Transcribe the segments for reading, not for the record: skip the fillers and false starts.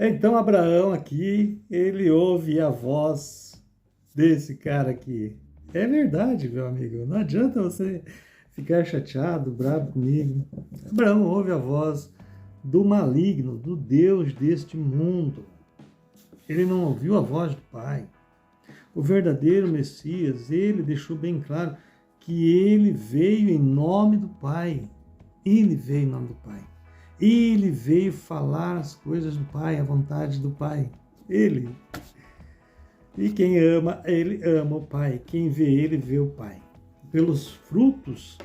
Então Abraão aqui, ele ouve a voz desse cara aqui. É verdade, meu amigo. Não adianta você ficar chateado, bravo comigo. Abraão ouve a voz do maligno, do Deus deste mundo. Ele não ouviu a voz do Pai. O verdadeiro Messias, ele deixou bem claro que ele veio em nome do Pai. Ele veio em nome do Pai. Ele veio falar as coisas do Pai, a vontade do Pai. Ele. E quem ama, ele ama o Pai. Quem vê ele, vê o Pai. Pelos frutos,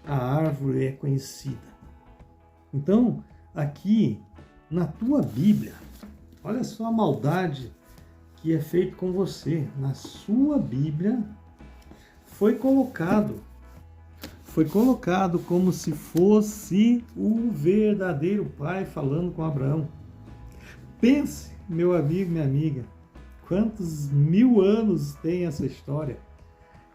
a árvore é conhecida. Então, aqui, na tua Bíblia, olha só a maldade que é feita com você. Na sua Bíblia, foi colocado como se fosse o verdadeiro pai falando com Abraão. Pense, meu amigo, minha amiga, quantos mil anos tem essa história?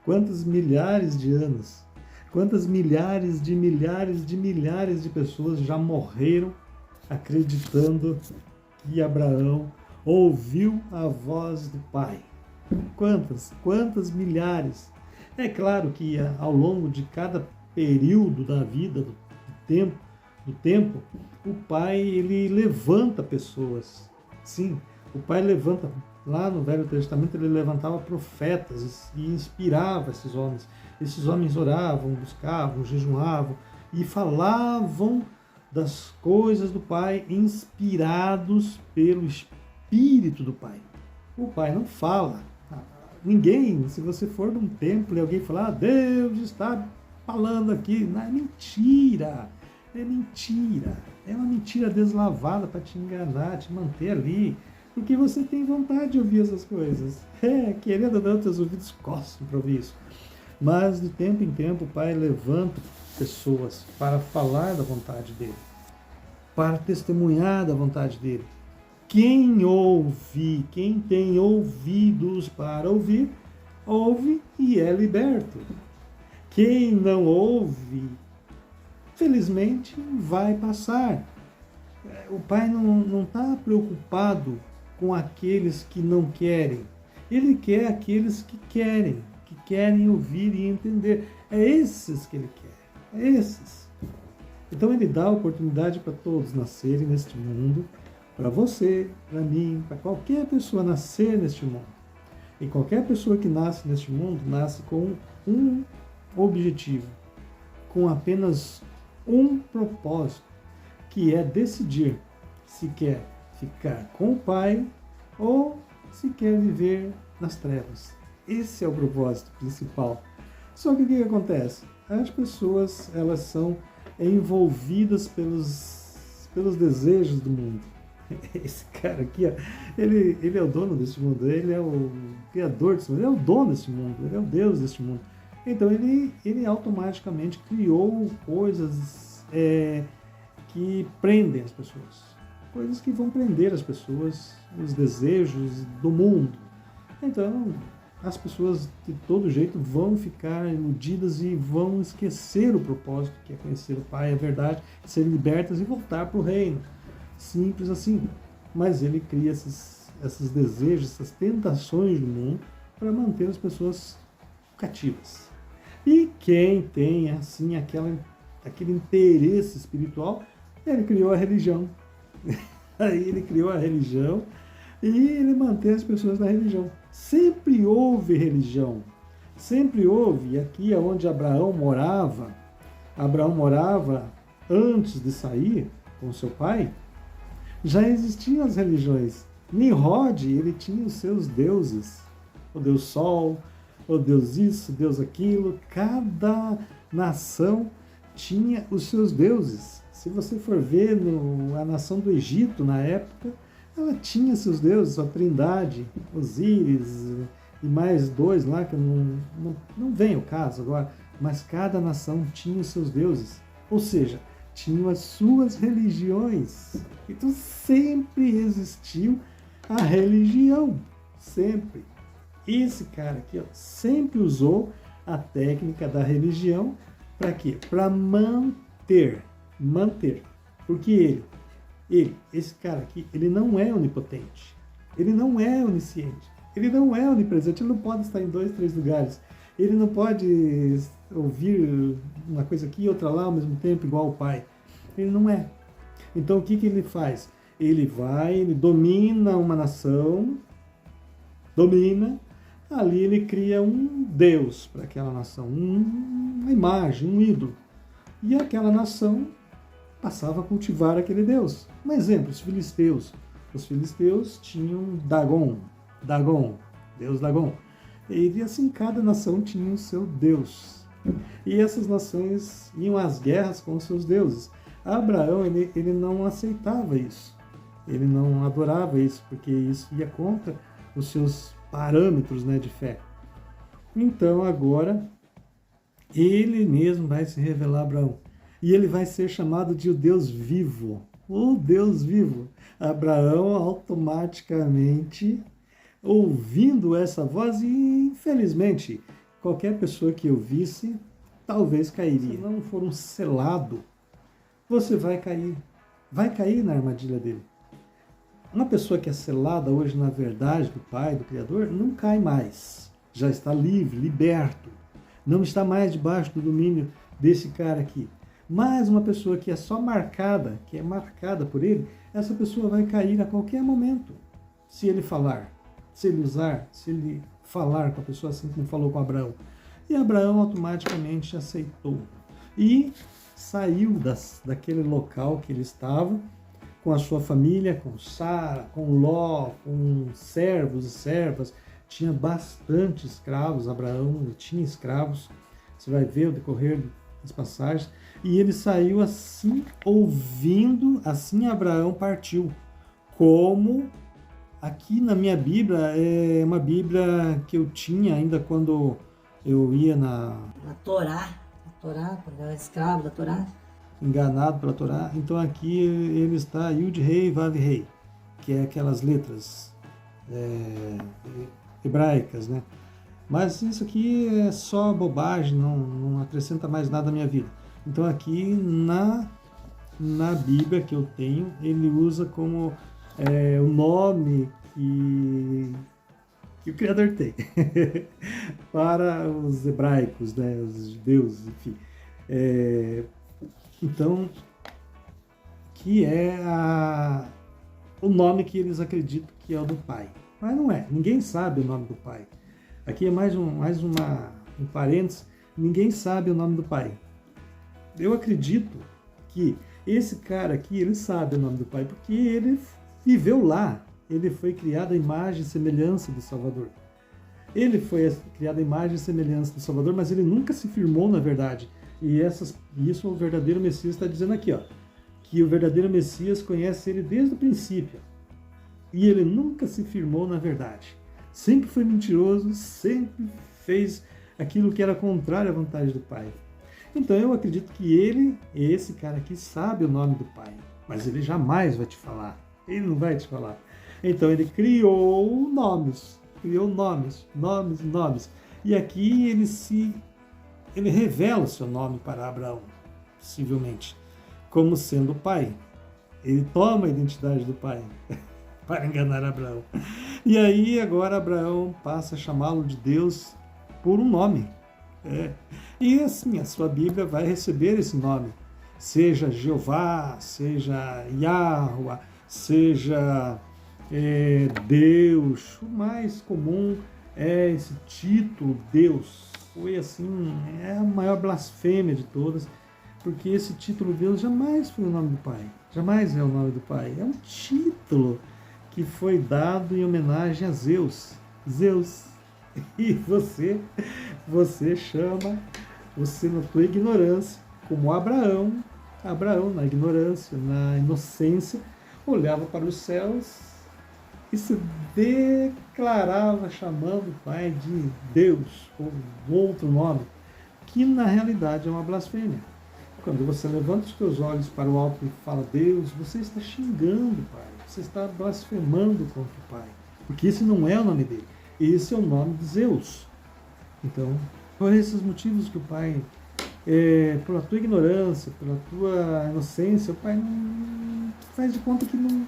Quantos milhares de anos? Quantas milhares de pessoas já morreram acreditando que Abraão ouviu a voz do Pai? Quantas milhares? É claro que ao longo de cada período da vida, do tempo, o Pai ele levanta pessoas. Sim, o Pai levanta. Lá no Velho Testamento ele levantava profetas e inspirava esses homens. Esses homens oravam, buscavam, jejuavam e falavam das coisas do Pai, inspirados pelo Espírito do Pai. O Pai não fala. Ninguém, se você for num templo e alguém falar, Deus está falando aqui, não, é mentira, é mentira, é uma mentira deslavada para te enganar, te manter ali, porque você tem vontade de ouvir essas coisas. Querendo ou não, teus ouvidos coçam para ouvir isso. Mas de tempo em tempo o Pai levanta pessoas para falar da vontade dele, para testemunhar da vontade dele. Quem ouve, quem tem ouvidos para ouvir, ouve e é liberto. Quem não ouve, felizmente vai passar. O Pai não está preocupado com aqueles que não querem. Ele quer aqueles que querem ouvir e entender. É esses que ele quer, é esses. Então ele dá a oportunidade para todos nascerem neste mundo, para você, para mim, para qualquer pessoa nascer neste mundo. E qualquer pessoa que nasce neste mundo, nasce com um objetivo, com apenas um propósito, que é decidir se quer ficar com o Pai ou se quer viver nas trevas. Esse é o propósito principal. Só que o que acontece? As pessoas, elas são envolvidas pelos desejos do mundo. Esse cara aqui, ó, ele é o dono desse mundo, ele é o criador desse mundo, ele é o dono desse mundo, ele é o Deus desse mundo. Então ele automaticamente criou coisas que prendem as pessoas, coisas que vão prender as pessoas, os desejos do mundo. Então as pessoas de todo jeito vão ficar iludidas e vão esquecer o propósito, que é conhecer o Pai, a verdade, ser libertas e voltar para o reino. Simples assim. Mas ele cria esses desejos, essas tentações do mundo para manter as pessoas cativas. E quem tem assim aquele interesse espiritual, ele criou a religião. Aí ele criou a religião e ele mantém as pessoas na religião. Sempre houve religião. Sempre houve. E aqui é onde Abraão morava antes de sair com seu pai, já existiam as religiões. Nimrod, ele tinha os seus deuses. O deus Sol, o deus isso, o deus aquilo. Cada nação tinha os seus deuses. Se você for ver a nação do Egito, na época, ela tinha seus deuses, a Trindade, Osíris e mais dois lá, que não vem ao caso agora, mas cada nação tinha os seus deuses. Ou seja, tinham as suas religiões. Então sempre existiu a religião. Sempre. Esse cara aqui, ó, sempre usou a técnica da religião para quê? Para manter. Porque ele esse cara aqui, ele não é onipotente, ele não é onisciente, ele não é onipresente, ele não pode estar em 2, 3 lugares, ele não pode ouvir uma coisa aqui e outra lá ao mesmo tempo, igual o Pai. Ele não é. Então o que ele faz? Ele domina uma nação, ali ele cria um Deus para aquela nação, uma imagem, um ídolo. E aquela nação passava a cultivar aquele Deus. Um exemplo, os filisteus. Os filisteus tinham Dagon, Deus Dagon. E assim, cada nação tinha o seu Deus. E essas nações iam às guerras com os seus deuses. Abraão, ele não aceitava isso. Ele não adorava isso, porque isso ia contra os seus parâmetros, né, de fé. Então, agora, ele mesmo vai se revelar a Abraão. E ele vai ser chamado de o Deus vivo. O Deus vivo. Abraão automaticamente, ouvindo essa voz, e infelizmente, qualquer pessoa que ouvisse, talvez cairia. Se não for um selado, você vai cair na armadilha dele. Uma pessoa que é selada hoje na verdade do Pai, do Criador, não cai mais. Já está livre, liberto. Não está mais debaixo do domínio desse cara aqui. Mas uma pessoa que é só marcada, que é marcada por ele, essa pessoa vai cair a qualquer momento. Se ele falar, se ele falar com a pessoa assim como falou com Abraão. E Abraão automaticamente aceitou. E saiu daquele local que ele estava, com a sua família, com Sara, com Ló, com servos e servas. Tinha bastante escravos, Abraão tinha escravos. Você vai ver o decorrer das passagens. E ele saiu assim, ouvindo, assim Abraão partiu. Como aqui na minha Bíblia, é uma Bíblia que eu tinha ainda quando eu ia na Torá, quando eu era escravo da Torá. Enganado pela Torá. Então aqui ele está Yud Rei Vav Rei, que é aquelas letras hebraicas, né? Mas isso aqui é só bobagem, não acrescenta mais nada à minha vida. Então aqui na Bíblia que eu tenho, ele usa como o nome que o Criador tem para os hebraicos, né? Os judeus, enfim. Então, que é o nome que eles acreditam que é o do Pai. Mas não é, ninguém sabe o nome do Pai. Aqui é mais um parênteses, ninguém sabe o nome do Pai. Eu acredito que esse cara aqui, ele sabe o nome do Pai, porque ele viveu lá. Ele foi criado à imagem e semelhança do Salvador. Ele foi criado à imagem e semelhança do Salvador, mas ele nunca se firmou na verdade. E isso o verdadeiro Messias está dizendo aqui, ó, que o verdadeiro Messias conhece ele desde o princípio. E ele nunca se firmou na verdade. Sempre foi mentiroso, sempre fez aquilo que era contrário à vontade do Pai. Então eu acredito que esse cara aqui, sabe o nome do Pai, mas ele jamais vai te falar. Ele não vai te falar. Então ele criou nomes. E aqui ele revela o seu nome para Abraão, possivelmente, como sendo o pai. Ele toma a identidade do pai para enganar Abraão. E aí agora Abraão passa a chamá-lo de Deus por um nome. E assim, a sua Bíblia vai receber esse nome. Seja Jeová, seja Yahweh, seja Deus. O mais comum é esse título, Deus. Foi assim, é a maior blasfêmia de todas, porque esse título Deus jamais foi o nome do Pai, jamais é o nome do Pai, é um título que foi dado em homenagem a Zeus. E você chama, você na tua ignorância, como Abraão na ignorância, na inocência, olhava para os céus e se declarava chamando o Pai de Deus, ou outro nome, que na realidade é uma blasfêmia. Quando você levanta os teus olhos para o alto e fala Deus, você está xingando o Pai, você está blasfemando contra o Pai, porque esse não é o nome dele, esse é o nome de Zeus. Então, por esses motivos que o Pai, pela tua ignorância, pela tua inocência, o Pai faz de conta que não.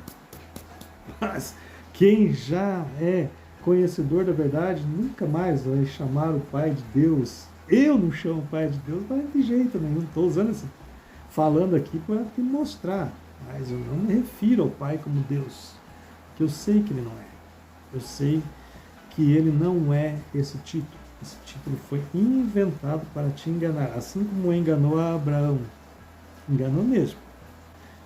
Mas quem já é conhecedor da verdade nunca mais vai chamar o Pai de Deus. Eu não chamo o Pai de Deus, mas de jeito nenhum. Estou usando assim, falando aqui para te mostrar. Mas eu não me refiro ao Pai como Deus, que eu sei que ele não é. Eu sei que ele não é esse título. Esse título foi inventado para te enganar, assim como enganou a Abraão. Enganou mesmo.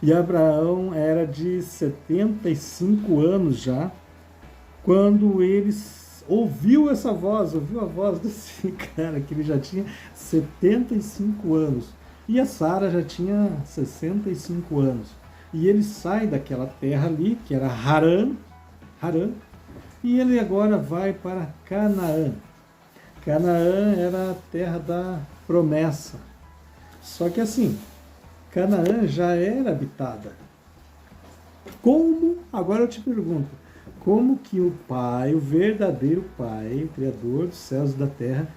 E Abraão era de 75 anos já, quando ele ouviu essa voz, ouviu a voz desse cara, que ele já tinha 75 anos. E a Sara já tinha 65 anos. E ele sai daquela terra ali, que era Harã, e ele agora vai para Canaã. Canaã era a terra da promessa. Só que assim, Canaã já era habitada. Como, agora eu te pergunto, como que o Pai, o verdadeiro Pai, o Criador dos céus e da terra,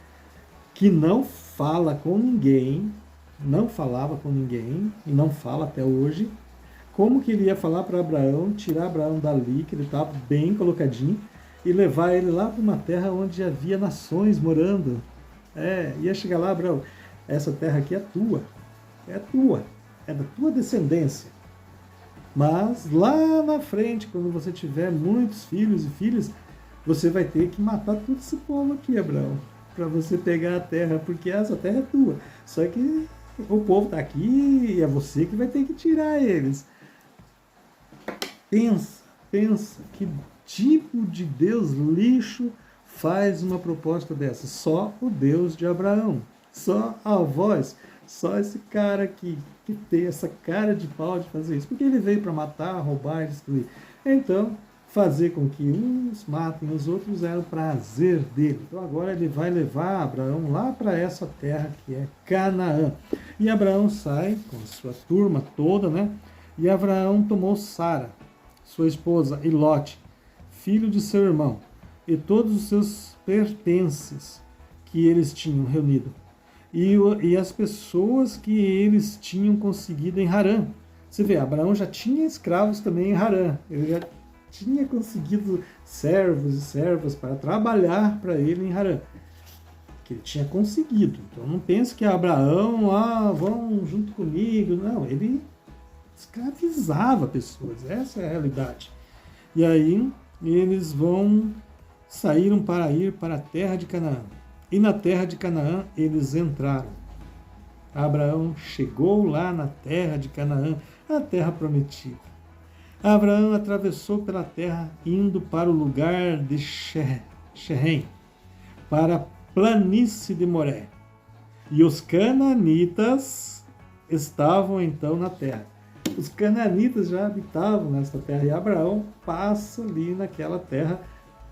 que não fala com ninguém, não falava com ninguém, e não fala até hoje, como que ele ia falar para Abraão, tirar Abraão dali, que ele estava bem colocadinho, e levar ele lá para uma terra onde havia nações morando? Ia chegar lá, Abraão, essa terra aqui é tua, é da tua descendência. Mas lá na frente, quando você tiver muitos filhos e filhas, você vai ter que matar todo esse povo aqui, Abraão, para você pegar a terra, porque essa terra é tua. Só que o povo está aqui e é você que vai ter que tirar eles. Pensa, que tipo de Deus lixo faz uma proposta dessa? Só o Deus de Abraão, só a voz, só esse cara aqui, que tem essa cara de pau de fazer isso, porque ele veio para matar, roubar e destruir. Então, fazer com que uns matem os outros era o prazer dele. Então agora ele vai levar Abraão lá para essa terra que é Canaã. E Abraão sai com a sua turma toda, né? E Abraão tomou Sara, sua esposa, e Lote, filho de seu irmão, e todos os seus pertences que eles tinham reunido, e as pessoas que eles tinham conseguido em Harã. Você vê, Abraão já tinha escravos também em Harã, ele já tinha conseguido servos e servas para trabalhar para ele em Harã, que ele tinha conseguido. Então não pense que Abraão, vão junto comigo, não, ele escravizava pessoas, essa é a realidade. E aí eles saíram para ir para a terra de Canaã. E na terra de Canaã eles entraram. Abraão chegou lá na terra de Canaã, a terra prometida. Abraão atravessou pela terra, indo para o lugar de Sherém, para a planície de Moré. E os cananitas estavam então na terra. Os cananitas já habitavam nessa terra, e Abraão passa ali naquela terra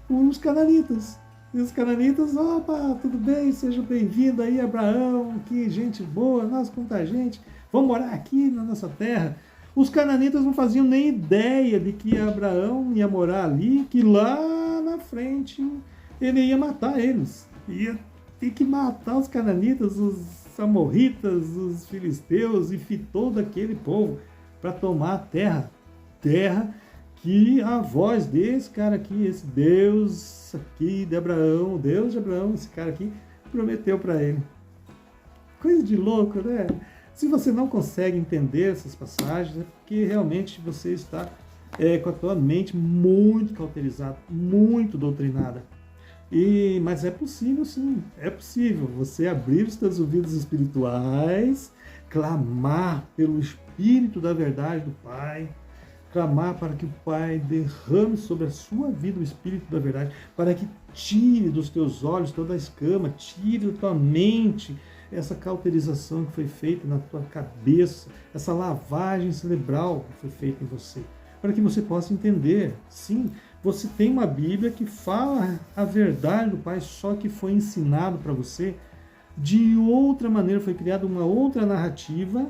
por os cananitas. E os cananitas, opa, tudo bem, seja bem-vindo aí, Abraão, que gente boa, nossa, quanta gente, vamos morar aqui na nossa terra. Os cananitas não faziam nem ideia de que Abraão ia morar ali, que lá na frente ele ia matar eles. Ia ter que matar os cananitas, os amorritas, os filisteus e todo aquele povo para tomar a terra. Terra que a voz desse cara aqui, esse Deus aqui de Abraão, o Deus de Abraão, esse cara aqui, prometeu para ele. Coisa de louco, né? Se você não consegue entender essas passagens, é porque realmente você está com a tua mente muito cauterizada, muito doutrinada. Mas é possível, sim, é possível você abrir os teus ouvidos espirituais, clamar pelo Espírito da verdade do Pai, clamar para que o Pai derrame sobre a sua vida o Espírito da verdade, para que tire dos teus olhos toda a escama, tire da tua mente essa cauterização que foi feita na tua cabeça, essa lavagem cerebral que foi feita em você, para que você possa entender. Sim, você tem uma Bíblia que fala a verdade do Pai, só que foi ensinado para você de outra maneira, foi criada uma outra narrativa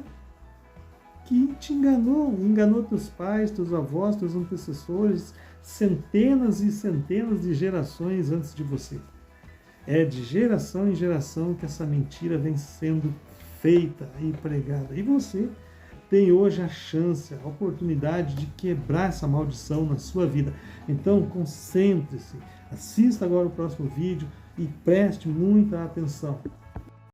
que te enganou teus pais, teus avós, teus antecessores, centenas e centenas de gerações antes de você. É de geração em geração que essa mentira vem sendo feita e pregada. E você tem hoje a chance, a oportunidade de quebrar essa maldição na sua vida. Então, concentre-se, assista agora o próximo vídeo e preste muita atenção.